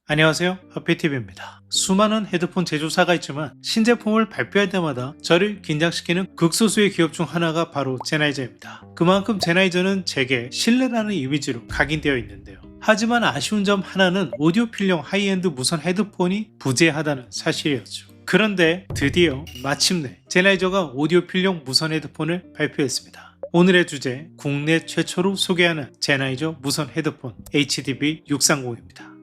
안녕하세요, 하피TV입니다. 수많은 헤드폰 제조사가 있지만 신제품을 발표할 때마다 저를 긴장시키는 극소수의 기업 중 하나가 바로 제나이저입니다. 그만큼 제나이저는 제게 신뢰라는 이미지로 각인되어 있는데요. 하지만 아쉬운 점 하나는 오디오필용 하이엔드 무선 헤드폰이 부재하다는 사실이었죠. 그런데 드디어 마침내 제나이저가 오디오필용 무선 헤드폰을 발표했습니다. 오늘의 주제, 국내 최초로 소개하는 제나이저 무선 헤드폰 HDB630입니다.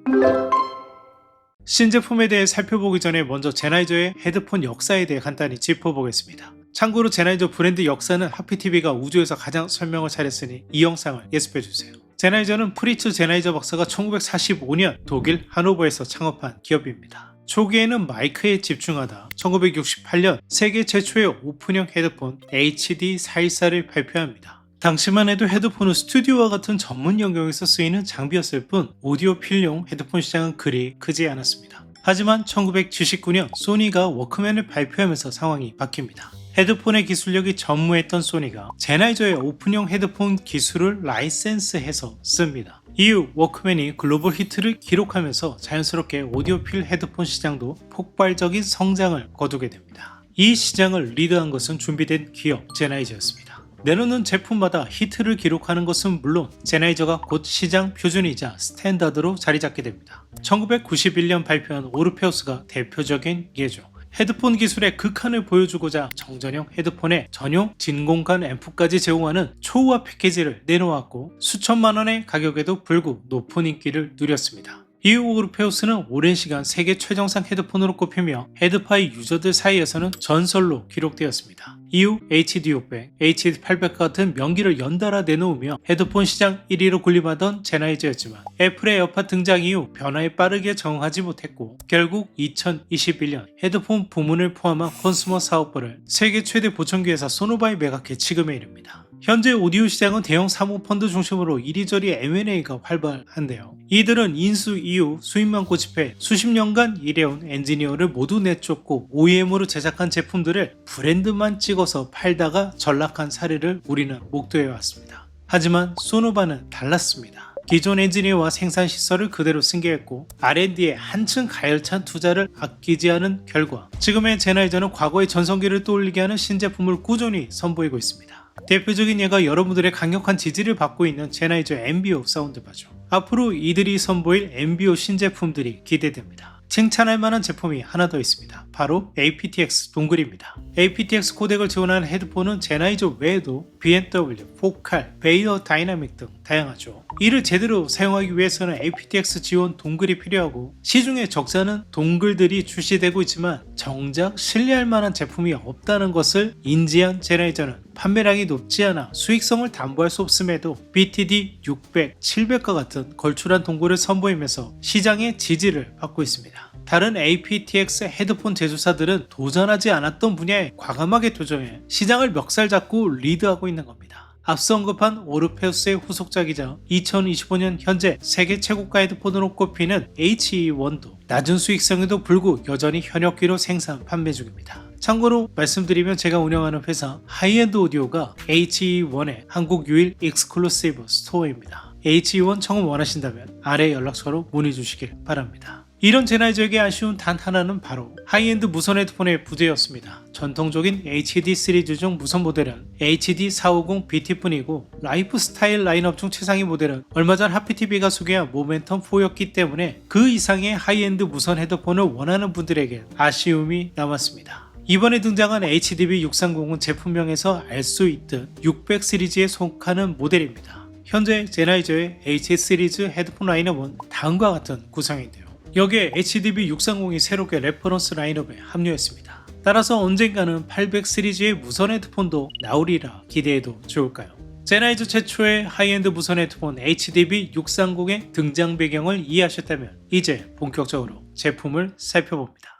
신제품에 대해 살펴보기 전에 먼저 제나이저의 헤드폰 역사에 대해 간단히 짚어보겠습니다. 참고로 제나이저 브랜드 역사는 하피TV가 우주에서 가장 설명을 잘했으니 이 영상을 예습해주세요. 제나이저는 프리츠 제나이저 박사가 1945년 독일 하노버에서 창업한 기업입니다. 초기에는 마이크에 집중하다 1968년 세계 최초의 오픈형 헤드폰 HD414를 발표합니다. 당시만 해도 헤드폰은 스튜디오와 같은 전문 영역에서 쓰이는 장비였을 뿐 오디오 필용 헤드폰 시장은 그리 크지 않았습니다. 하지만 1979년 소니가 워크맨을 발표하면서 상황이 바뀝니다. 헤드폰의 기술력이 전무했던 소니가 제나이저의 오픈형 헤드폰 기술을 라이센스해서 씁니다. 이후 워크맨이 글로벌 히트를 기록하면서 자연스럽게 오디오필 헤드폰 시장도 폭발적인 성장을 거두게 됩니다. 이 시장을 리드한 것은 준비된 기업 제나이저였습니다. 내놓는 제품마다 히트를 기록하는 것은 물론 제나이저가 곧 시장 표준이자 스탠다드로 자리잡게 됩니다. 1991년 발표한 오르페우스가 대표적인 예죠. 헤드폰 기술의 극한을 보여주고자 정전형 헤드폰에 전용 진공관 앰프까지 제공하는 초우화 패키지를 내놓았고 수천만 원의 가격에도 불구 높은 인기를 누렸습니다. 이후 오르페우스는 오랜 시간 세계 최정상 헤드폰으로 꼽히며 헤드파이 유저들 사이에서는 전설로 기록되었습니다. 이후 HD600, HD800 같은 명기를 연달아 내놓으며 헤드폰 시장 1위로 군림하던 제나이저였지만 애플의 에어팟 등장 이후 변화에 빠르게 적응하지 못했고 결국 2021년 헤드폰 부문을 포함한 컨슈머 사업부를 세계 최대 보청기회사 소노바에 매각해 지금에 이릅니다. 현재 오디오 시장은 대형 사모펀드 중심으로 이리저리 M&A가 활발한데요. 이들은 인수 이후 수입만 고집해 수십 년간 일해온 엔지니어를 모두 내쫓고 OEM으로 제작한 제품들을 브랜드만 찍어서 팔다가 전락한 사례를 우리는 목도해왔습니다. 하지만 소노바는 달랐습니다. 기존 엔지니어와 생산 시설을 그대로 승계했고 R&D에 한층 가열찬 투자를 아끼지 않은 결과 지금의 제나이저는 과거의 전성기를 떠올리게 하는 신제품을 꾸준히 선보이고 있습니다. 대표적인 예가 여러분들의 강력한 지지를 받고 있는 제나이저 엠비오 사운드바죠. 앞으로 이들이 선보일 엠비오 신제품들이 기대됩니다. 칭찬할 만한 제품이 하나 더 있습니다. 바로 aptX 동글입니다. aptX 코덱을 지원하는 헤드폰은 제나이저 외에도 BMW, 포칼, 베이어 다이나믹 등 다양하죠. 이를 제대로 사용하기 위해서는 aptX 지원 동글이 필요하고 시중에 적잖은 동글들이 출시되고 있지만 정작 신뢰할 만한 제품이 없다는 것을 인지한 제나이저는 판매량이 높지 않아 수익성을 담보할 수 없음에도 BTD 600, 700과 같은 걸출한 동글을 선보이면서 시장의 지지를 받고 있습니다. 다른 aptX 헤드폰 제조사들은 도전하지 않았던 분야에 과감하게 도전해 시장을 멱살 잡고 리드하고 있는 겁니다. 앞서 언급한 오르페우스의 후속작이자 2025년 현재 세계 최고가 헤드폰으로 꼽히는 HE1도 낮은 수익성에도 불구 여전히 현역기로 생산 판매 중입니다. 참고로 말씀드리면 제가 운영하는 회사 하이엔드 오디오가 HE1의 한국 유일 익스클루시브 스토어입니다. HE1 청음 원하신다면 아래 연락처로 문의 주시길 바랍니다. 이런 제나이저에게 아쉬운 단 하나는 바로 하이엔드 무선 헤드폰의 부재였습니다. 전통적인 HD 시리즈 중 무선 모델은 HD450BT뿐이고 라이프 스타일 라인업 중 최상위 모델은 얼마 전 하피TV가 소개한 모멘텀 4였기 때문에 그 이상의 하이엔드 무선 헤드폰을 원하는 분들에게 아쉬움이 남았습니다. 이번에 등장한 HDB630은 제품명에서 알 수 있듯 600 시리즈에 속하는 모델입니다. 현재 제나이저의 H 시리즈 헤드폰 라인업은 다음과 같은 구성인데요. 여기에 HDB630이 새롭게 레퍼런스 라인업에 합류했습니다. 따라서 언젠가는 800 시리즈의 무선 헤드폰도 나오리라 기대해도 좋을까요? 제나이저 최초의 하이엔드 무선 헤드폰 HDB630의 등장 배경을 이해하셨다면 이제 본격적으로 제품을 살펴봅니다.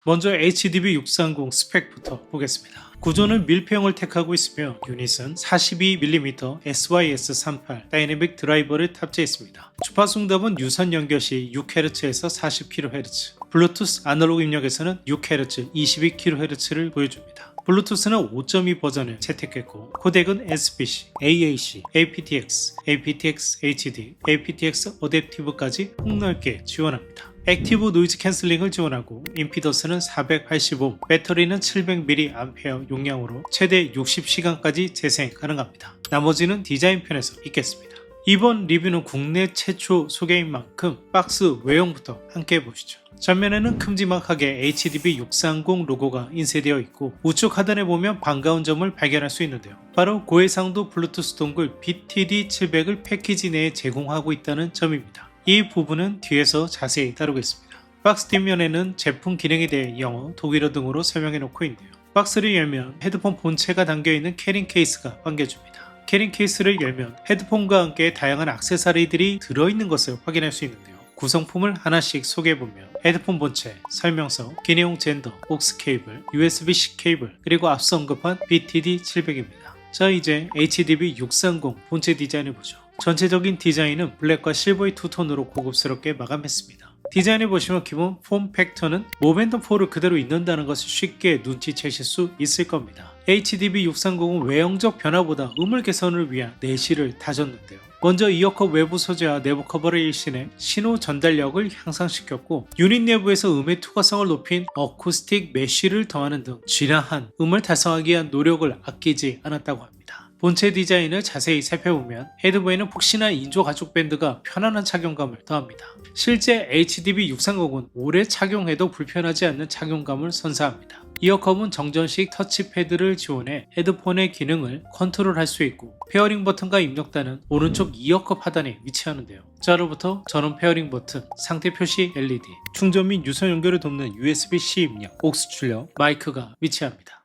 먼저 HDB630 스펙부터 보겠습니다. 구조는 밀폐형을 택하고 있으며 유닛은 42mm SYS38 다이내믹 드라이버를 탑재했습니다. 주파수 응답은 유선 연결 시 6Hz에서 40kHz, 블루투스 아날로그 입력에서는 6Hz, 22kHz를 보여줍니다. 블루투스는 5.2 버전을 채택했고 코덱은 SBC, AAC, aptX, aptX HD, aptX 어댑티브까지 폭넓게 지원합니다. 액티브 노이즈 캔슬링을 지원하고 임피던스는 480옴, 배터리는 700mAh 용량으로 최대 60시간까지 재생 가능합니다. 나머지는 디자인 편에서 있겠습니다. 이번 리뷰는 국내 최초 소개인 만큼 박스 외형부터 함께 보시죠. 전면에는 큼지막하게 HDB630 로고가 인쇄되어 있고 우측 하단에 보면 반가운 점을 발견할 수 있는데요. 바로 고해상도 블루투스 동글 BTD700을 패키지 내에 제공하고 있다는 점입니다. 이 부분은 뒤에서 자세히 다루겠습니다. 박스 뒷면에는 제품 기능에 대해 영어, 독일어 등으로 설명해 놓고 있는데요. 박스를 열면 헤드폰 본체가 담겨있는 캐링 케이스가 반겨줍니다. 캐링 케이스를 열면 헤드폰과 함께 다양한 액세서리들이 들어있는 것을 확인할 수 있는데요. 구성품을 하나씩 소개해보면 헤드폰 본체, 설명서, 기내용 젠더, aux 케이블, USB-C 케이블, 그리고 앞서 언급한 BTD700입니다. 자, 이제 HDB630 본체 디자인을 보죠. 전체적인 디자인은 블랙과 실버의 투톤으로 고급스럽게 마감했습니다. 디자인을 보시면 기본 폼 팩터는 모멘텀 4를 그대로 있는다는 것을 쉽게 눈치채실 수 있을 겁니다. HDB630은 외형적 변화보다 음을 개선을 위한 내실을 다졌는데요. 먼저 이어컵 외부 소재와 내부 커버를 일신해 신호 전달력을 향상시켰고 유닛 내부에서 음의 투과성을 높인 어쿠스틱 메쉬를 더하는 등 진화한 음을 달성하기 위한 노력을 아끼지 않았다고 합니다. 본체 디자인을 자세히 살펴보면 헤드부에는 푹신한 인조 가죽 밴드가 편안한 착용감을 더합니다. 실제 HDB630은 오래 착용해도 불편하지 않는 착용감을 선사합니다. 이어컵은 정전식 터치패드를 지원해 헤드폰의 기능을 컨트롤할 수 있고 페어링 버튼과 입력단은 오른쪽 이어컵 하단에 위치하는데요. 좌로부터 전원 페어링 버튼, 상태 표시 LED, 충전 및 유선 연결을 돕는 USB-C 입력, aux 출력, 마이크가 위치합니다.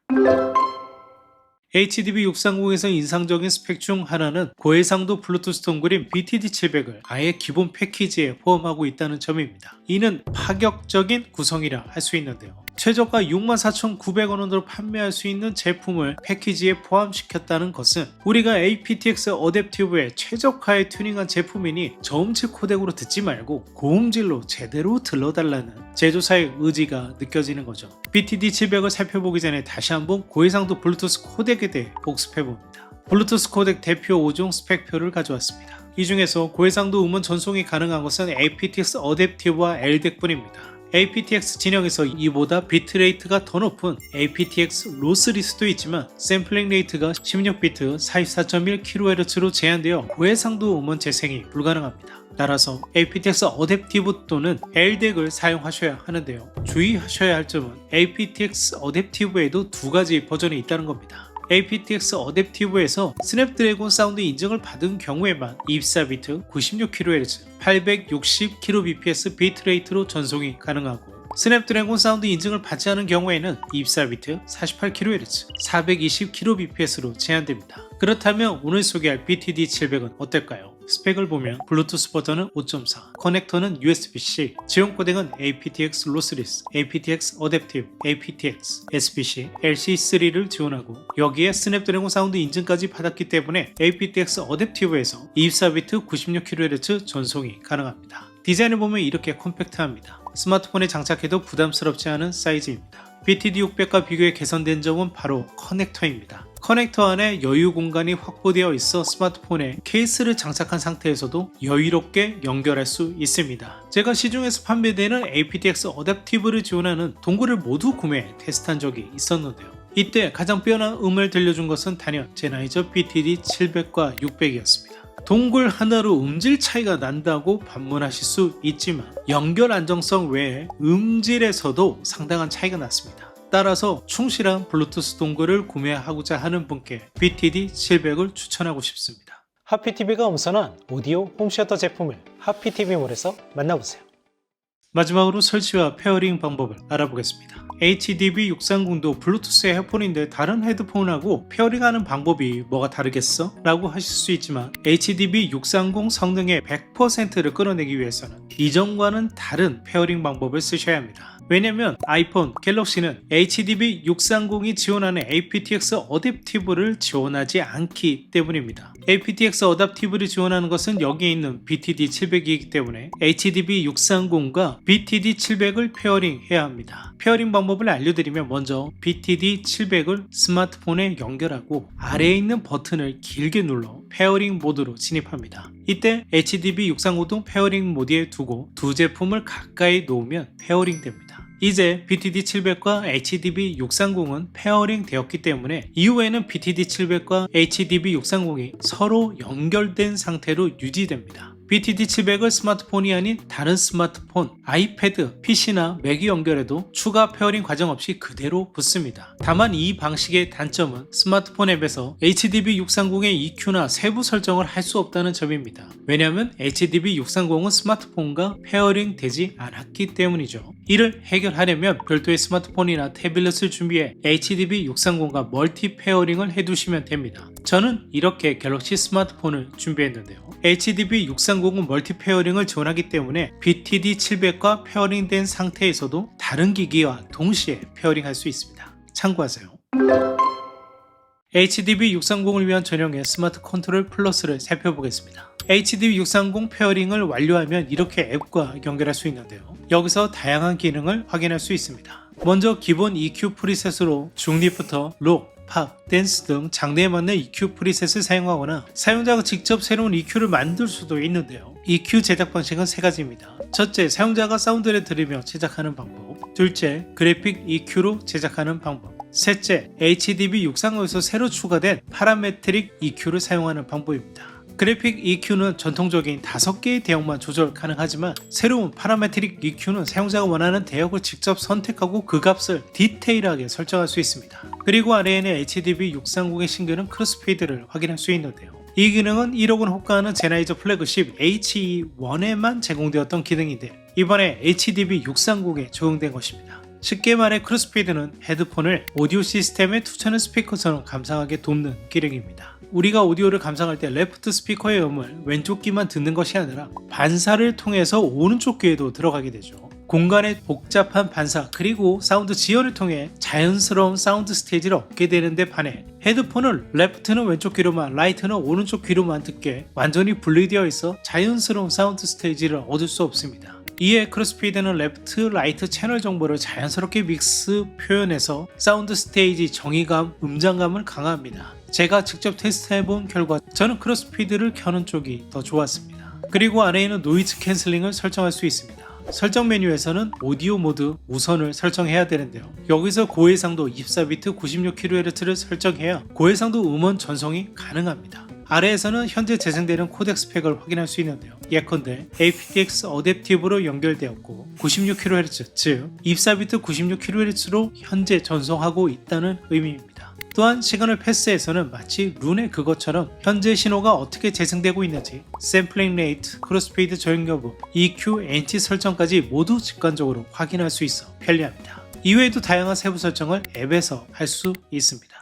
HDB630에서 인상적인 스펙 중 하나는 고해상도 블루투스 동글인 BTD700을 아예 기본 패키지에 포함하고 있다는 점입니다. 이는 파격적인 구성이라 할 수 있는데요. 최저가 64,900원으로 판매할 수 있는 제품을 패키지에 포함시켰다는 것은 우리가 aptX 어댑티브에 최적화에 튜닝한 제품이니 저음질 코덱으로 듣지 말고 고음질로 제대로 들러달라는 제조사의 의지가 느껴지는 거죠. BTD700을 살펴보기 전에 다시 한번 고해상도 블루투스 코덱에 대해 복습해봅니다. 블루투스 코덱 대표 5종 스펙표를 가져왔습니다. 이 중에서 고해상도 음원 전송이 가능한 것은 aptX 어댑티브와 LDEC뿐입니다. aptX 진영에서 이보다 비트레이트가 더 높은 aptX 로스리스도 있지만 샘플링 레이트가 16비트 44.1kHz로 제한되어 고해상도 음원 재생이 불가능합니다. 따라서 aptX 어댑티브 또는 LDEC을 사용하셔야 하는데요. 주의하셔야 할 점은 aptX 어댑티브에도 두 가지 버전이 있다는 겁니다. aptX 어댑티브에서 스냅드래곤 사운드 인증을 받은 경우에만 24비트 96kHz 860kbps 비트레이트로 전송이 가능하고 스냅드래곤 사운드 인증을 받지 않은 경우에는 24비트 48kHz 420kbps로 제한됩니다. 그렇다면 오늘 소개할 BTD700은 어떨까요? 스펙을 보면 블루투스 버전은 5.4, 커넥터는 USB-C, 지원 코덱은 aptX 로스리스, aptX 어댑티브, aptX, SBC, LC3를 지원하고 여기에 스냅드래곤 사운드 인증까지 받았기 때문에 aptX 어댑티브에서 24비트 96kHz 전송이 가능합니다. 디자인을 보면 이렇게 컴팩트합니다. 스마트폰에 장착해도 부담스럽지 않은 사이즈입니다. BTD600과 비교해 개선된 점은 바로 커넥터입니다. 커넥터 안에 여유 공간이 확보되어 있어 스마트폰에 케이스를 장착한 상태에서도 여유롭게 연결할 수 있습니다. 제가 시중에서 판매되는 aptX 어댑티브를 지원하는 동글을 모두 구매 테스트한 적이 있었는데요. 이때 가장 뛰어난 음을 들려준 것은 단연 제나이저 BTD700과 600이었습니다. 동글 하나로 음질 차이가 난다고 반문하실 수 있지만 연결 안정성 외에 음질에서도 상당한 차이가 났습니다. 따라서 충실한 블루투스 동글을 구매하고자 하는 분께 BTD700을 추천하고 싶습니다. 하피TV가 엄선한 오디오 홈시어터 제품을 하피TV몰에서 만나보세요. 마지막으로 설치와 페어링 방법을 알아보겠습니다. HDB630도 블루투스 헤드폰인데 다른 헤드폰하고 페어링하는 방법이 뭐가 다르겠어? 라고 하실 수 있지만 HDB630 성능의 100%를 끌어내기 위해서는 이전과는 다른 페어링 방법을 쓰셔야 합니다. 왜냐면 아이폰, 갤럭시는 HDB630이 지원하는 aptX 어댑티브를 지원하지 않기 때문입니다. aptX 어댑티브를 지원하는 것은 여기에 있는 BTD700이기 때문에 HDB630과 BTD700을 페어링 해야 합니다. 페어링 방법을 알려드리면 먼저 BTD700을 스마트폰에 연결하고 아래에 있는 버튼을 길게 눌러 페어링 모드로 진입합니다. 이때 HDB 630도 페어링 모드에 두고 두 제품을 가까이 놓으면 페어링 됩니다. 이제 BTD700과 HDB 630은 페어링 되었기 때문에 이후에는 BTD700과 HDB 630이 서로 연결된 상태로 유지됩니다. BTD700을 스마트폰이 아닌 다른 스마트폰, 아이패드, PC나 맥이 연결해도 추가 페어링 과정 없이 그대로 붙습니다. 다만 이 방식의 단점은 스마트폰 앱에서 HDB630의 EQ나 세부 설정을 할 수 없다는 점입니다. 왜냐하면 HDB630은 스마트폰과 페어링 되지 않았기 때문이죠. 이를 해결하려면 별도의 스마트폰이나 태블릿을 준비해 HDB630과 멀티 페어링을 해두시면 됩니다. 저는 이렇게 갤럭시 스마트폰을 준비했는데요. HDB630은 멀티 페어링을 지원하기 때문에 BTD700과 페어링된 상태에서도 다른 기기와 동시에 페어링할 수 있습니다. 참고하세요. HDB630을 위한 전용의 스마트 컨트롤 플러스를 살펴보겠습니다. HDB630 페어링을 완료하면 이렇게 앱과 연결할 수 있는데요. 여기서 다양한 기능을 확인할 수 있습니다. 먼저 기본 EQ 프리셋으로 중립부터 록, 팝, 댄스 등 장르에 맞는 EQ 프리셋을 사용하거나 사용자가 직접 새로운 EQ를 만들 수도 있는데요. EQ 제작 방식은 세 가지입니다. 첫째, 사용자가 사운드를 들으며 제작하는 방법. 둘째, 그래픽 EQ로 제작하는 방법. 셋째, HDB630에서 새로 추가된 파라메트릭 EQ를 사용하는 방법입니다. 그래픽 EQ는 전통적인 5개의 대역만 조절 가능하지만 새로운 파라메트릭 EQ는 사용자가 원하는 대역을 직접 선택하고 그 값을 디테일하게 설정할 수 있습니다. 그리고 아래에는 HDB630의 신기능 크로스페이드를 확인할 수 있는데요. 이 기능은 1억 원 호가하는 제나이저 플래그십 HE1에만 제공되었던 기능인데 이번에 HDB630에 적용된 것입니다. 쉽게 말해 크로스페이드는 헤드폰을 오디오 시스템에 투자하는 스피커처럼 감상하게 돕는 기능입니다. 우리가 오디오를 감상할 때 레프트 스피커의 음을 왼쪽 귀만 듣는 것이 아니라 반사를 통해서 오른쪽 귀에도 들어가게 되죠. 공간의 복잡한 반사 그리고 사운드 지연을 통해 자연스러운 사운드 스테이지를 얻게 되는데 반해 헤드폰은 레프트는 왼쪽 귀로만 라이트는 오른쪽 귀로만 듣게 완전히 분리되어 있어 자연스러운 사운드 스테이지를 얻을 수 없습니다. 이에 크로스피드는 레프트, 라이트 채널 정보를 자연스럽게 믹스 표현해서 사운드 스테이지 정의감, 음장감을 강화합니다. 제가 직접 테스트해본 결과 저는 크로스피드를 켜는 쪽이 더 좋았습니다. 그리고 아래에는 노이즈 캔슬링을 설정할 수 있습니다. 설정 메뉴에서는 오디오 모드 우선을 설정해야 되는데요. 여기서 고해상도 24비트 96kHz를 설정해야 고해상도 음원 전송이 가능합니다. 아래에서는 현재 재생되는 코덱 스펙을 확인할 수 있는데요. 예컨대 aptX 어댑티브로 연결되었고 96kHz 즉 24비트 96kHz로 현재 전송하고 있다는 의미입니다. 또한 시그널 패스에서는 마치 룬의 그것처럼 현재 신호가 어떻게 재생되고 있는지 샘플링 레이트, 크로스페이드 저행 여부, EQ, NT 설정까지 모두 직관적으로 확인할 수 있어 편리합니다. 이외에도 다양한 세부 설정을 앱에서 할 수 있습니다.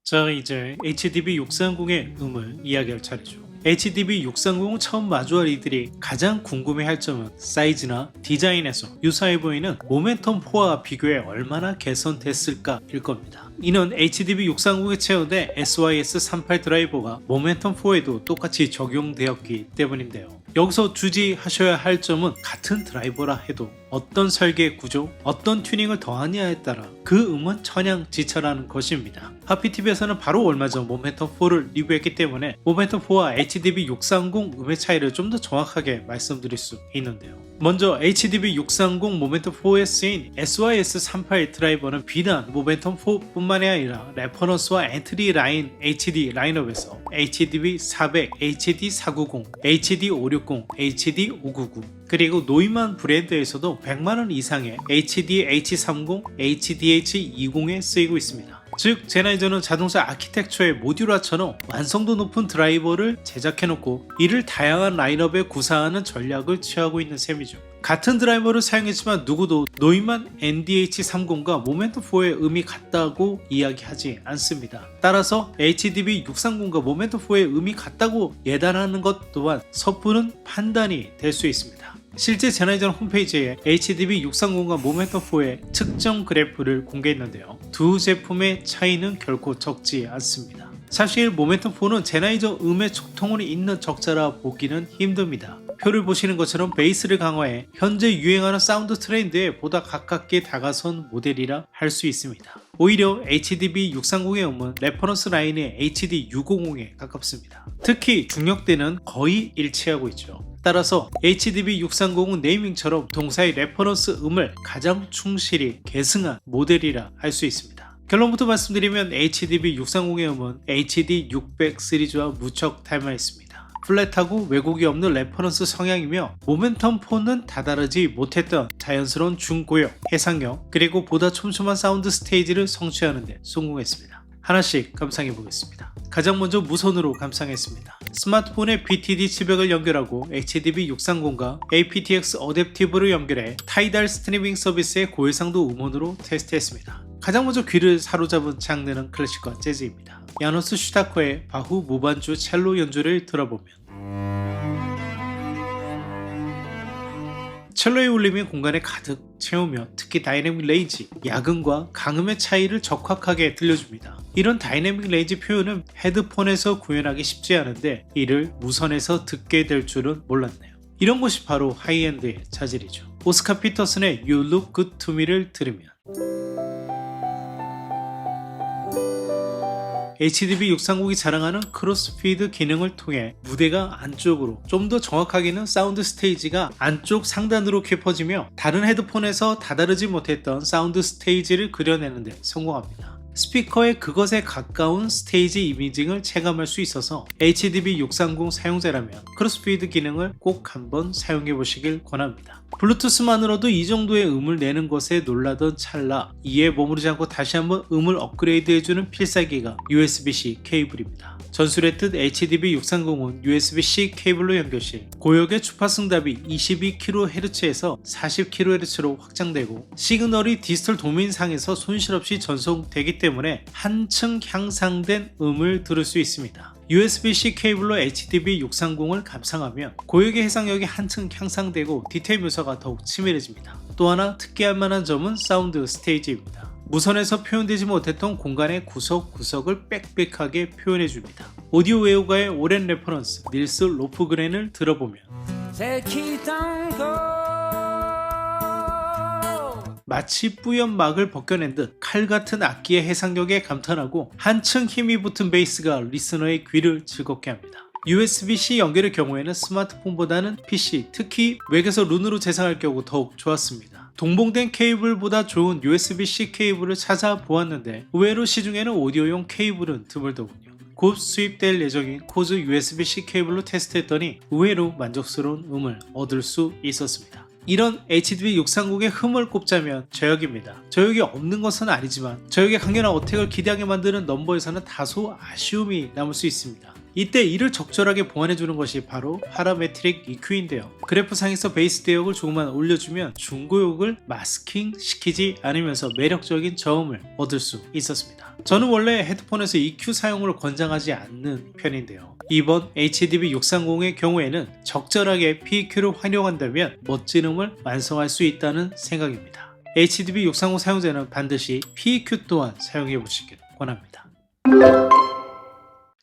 자, 이제 HDB630의 음을 이야기할 차례죠. HDB630을 처음 마주할 이들이 가장 궁금해할 점은 사이즈나 디자인에서 유사해 보이는 모멘텀4와 비교해 얼마나 개선됐을까 일 겁니다. 이는 HDB630에 채워된 SYS38 드라이버가 모멘텀4에도 똑같이 적용되었기 때문인데요. 여기서 주의하셔야 할 점은 같은 드라이버라 해도 어떤 설계 구조, 어떤 튜닝을 더하냐에 따라 그 음은 천양지차라는 것입니다. 하피TV에서는 바로 얼마 전 모멘텀4를 리뷰했기 때문에 모멘텀4와 HDB630 음의 차이를 좀 더 정확하게 말씀드릴 수 있는데요. 먼저 HDB630 모멘텀4에 쓰인 SYS38 드라이버는 비단 모멘텀4 뿐만이 아니라 레퍼런스와 엔트리 라인 HD 라인업에서 HDB400, HD490, HD560, HD599 그리고 노이만 브랜드에서도 100만원 이상의 HDH30, HDH20에 쓰이고 있습니다. 즉 제나이저는 자동차 아키텍처의 모듈화처럼 완성도 높은 드라이버를 제작해놓고 이를 다양한 라인업에 구사하는 전략을 취하고 있는 셈이죠. 같은 드라이버를 사용했지만 누구도 노이만 NDH30과 모멘텀4의 음이 같다고 이야기하지 않습니다. 따라서 HDB630과 모멘텀4의 음이 같다고 예단하는 것 또한 섣부른 판단이 될 수 있습니다. 실제 제나이저 홈페이지에 HDB630과 모멘텀4의 측정 그래프를 공개했는데요. 두 제품의 차이는 결코 적지 않습니다. 사실 모멘텀4는 제나이저 음의 촉통을 잇는 적자라 보기는 힘듭니다. 표를 보시는 것처럼 베이스를 강화해 현재 유행하는 사운드 트렌드에 보다 가깝게 다가선 모델이라 할 수 있습니다. 오히려 HDB630의 음은 레퍼런스 라인의 HD650에 가깝습니다. 특히 중역대는 거의 일치하고 있죠. 따라서 HDB630은 네이밍처럼 동사의 레퍼런스 음을 가장 충실히 계승한 모델이라 할 수 있습니다. 결론부터 말씀드리면 HDB630의 음은 HD600 시리즈와 무척 닮아있습니다. 플랫하고 왜곡이 없는 레퍼런스 성향이며 모멘텀 폰은 다다르지 못했던 자연스러운 중고역, 해상력, 그리고 보다 촘촘한 사운드 스테이지를 성취하는 데 성공했습니다. 하나씩 감상해 보겠습니다. 가장 먼저 무선으로 감상했습니다. 스마트폰의 BTD 치백을 연결하고 HDB630과 aptX 어댑티브를 연결해 타이달 스트리밍 서비스의 고해상도 음원으로 테스트했습니다. 가장 먼저 귀를 사로잡은 장르는 클래식과 재즈입니다. 야노스 슈타코의 바후 무반주 첼로 연주를 들어보면 첼로의 울림이 공간에 가득 채우며 특히 다이내믹 레인지, 야금과 강음의 차이를 적확하게 들려줍니다. 이런 다이내믹 레인지 표현은 헤드폰에서 구현하기 쉽지 않은데 이를 무선에서 듣게 될 줄은 몰랐네요. 이런 것이 바로 하이엔드의 자질이죠. 오스카 피터슨의 You Look Good To Me를 들으면 HDB630이 자랑하는 크로스피드 기능을 통해 무대가 안쪽으로, 좀 더 정확하게는 사운드 스테이지가 안쪽 상단으로 깊어지며 다른 헤드폰에서 다다르지 못했던 사운드 스테이지를 그려내는 데 성공합니다. 스피커의 그것에 가까운 스테이지 이미징을 체감할 수 있어서 HDB630 사용자라면 크로스피드 기능을 꼭 한번 사용해 보시길 권합니다. 블루투스만으로도 이 정도의 음을 내는 것에 놀라던 찰나 이에 머무르지 않고 다시 한번 음을 업그레이드해주는 필살기가 USB-C 케이블입니다. 전술했듯 HDB630은 USB-C 케이블로 연결 시 고역의 주파수 응답이 22kHz에서 40kHz로 확장되고 시그널이 디지털 도메인상에서 손실없이 전송되기 때문에 한층 향상된 음을 들을 수 있습니다. USB-C 케이블로 HDB630을 감상하면 고역의 해상력이 한층 향상되고 디테일 묘사가 더욱 치밀해집니다. 또 하나 특기할 만한 점은 사운드 스테이지입니다. 무선에서 표현되지 못했던 공간의 구석구석을 빽빽하게 표현해줍니다. 오디오 외우가의 오랜 레퍼런스 닐스 로프그렌을 들어보면 마치 뿌연 막을 벗겨낸 듯 칼같은 악기의 해상력에 감탄하고 한층 힘이 붙은 베이스가 리스너의 귀를 즐겁게 합니다. USB-C 연결의 경우에는 스마트폰보다는 PC, 특히 맥에서 룬으로 재생할 경우 더욱 좋았습니다. 동봉된 케이블보다 좋은 USB-C 케이블을 찾아보았는데 의외로 시중에는 오디오용 케이블은 드물더군요. 곧 수입될 예정인 코즈 USB-C 케이블로 테스트했더니 의외로 만족스러운 음을 얻을 수 있었습니다. 이런 HDB630의 흠을 꼽자면 저역입니다. 저역이 없는 것은 아니지만 저역의 강렬한 어택을 기대하게 만드는 넘버에서는 다소 아쉬움이 남을 수 있습니다. 이때 이를 적절하게 보완해주는 것이 바로 파라메트릭 EQ인데요. 그래프상에서 베이스 대역을 조금만 올려주면 중고역을 마스킹 시키지 않으면서 매력적인 저음을 얻을 수 있었습니다. 저는 원래 헤드폰에서 EQ 사용을 권장하지 않는 편인데요. 이번 HDB630의 경우에는 적절하게 PEQ를 활용한다면 멋진 음을 완성할 수 있다는 생각입니다. HDB630 사용자는 반드시 PEQ 또한 사용해보시길 권합니다.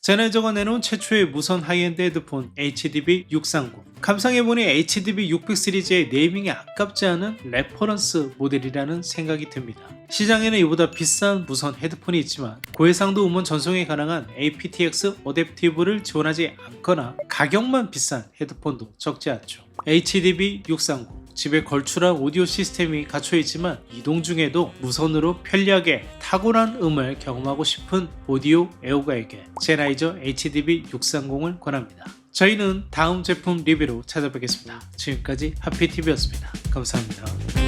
제나이저가 내놓은 최초의 무선 하이엔드 헤드폰 HDB630. 감상해보니 HDB600 시리즈의 네이밍이 아깝지 않은 레퍼런스 모델이라는 생각이 듭니다. 시장에는 이보다 비싼 무선 헤드폰이 있지만 고해상도 음원 전송에 가능한 aptX 어댑티브를 지원하지 않거나 가격만 비싼 헤드폰도 적지 않죠. HDB630 집에 걸출한 오디오 시스템이 갖춰있지만 이동 중에도 무선으로 편리하게 탁월한 음을 경험하고 싶은 오디오 애호가에게 제나이저 HDB630을 권합니다. 저희는 다음 제품 리뷰로 찾아뵙겠습니다. 지금까지 하피TV였습니다. 감사합니다.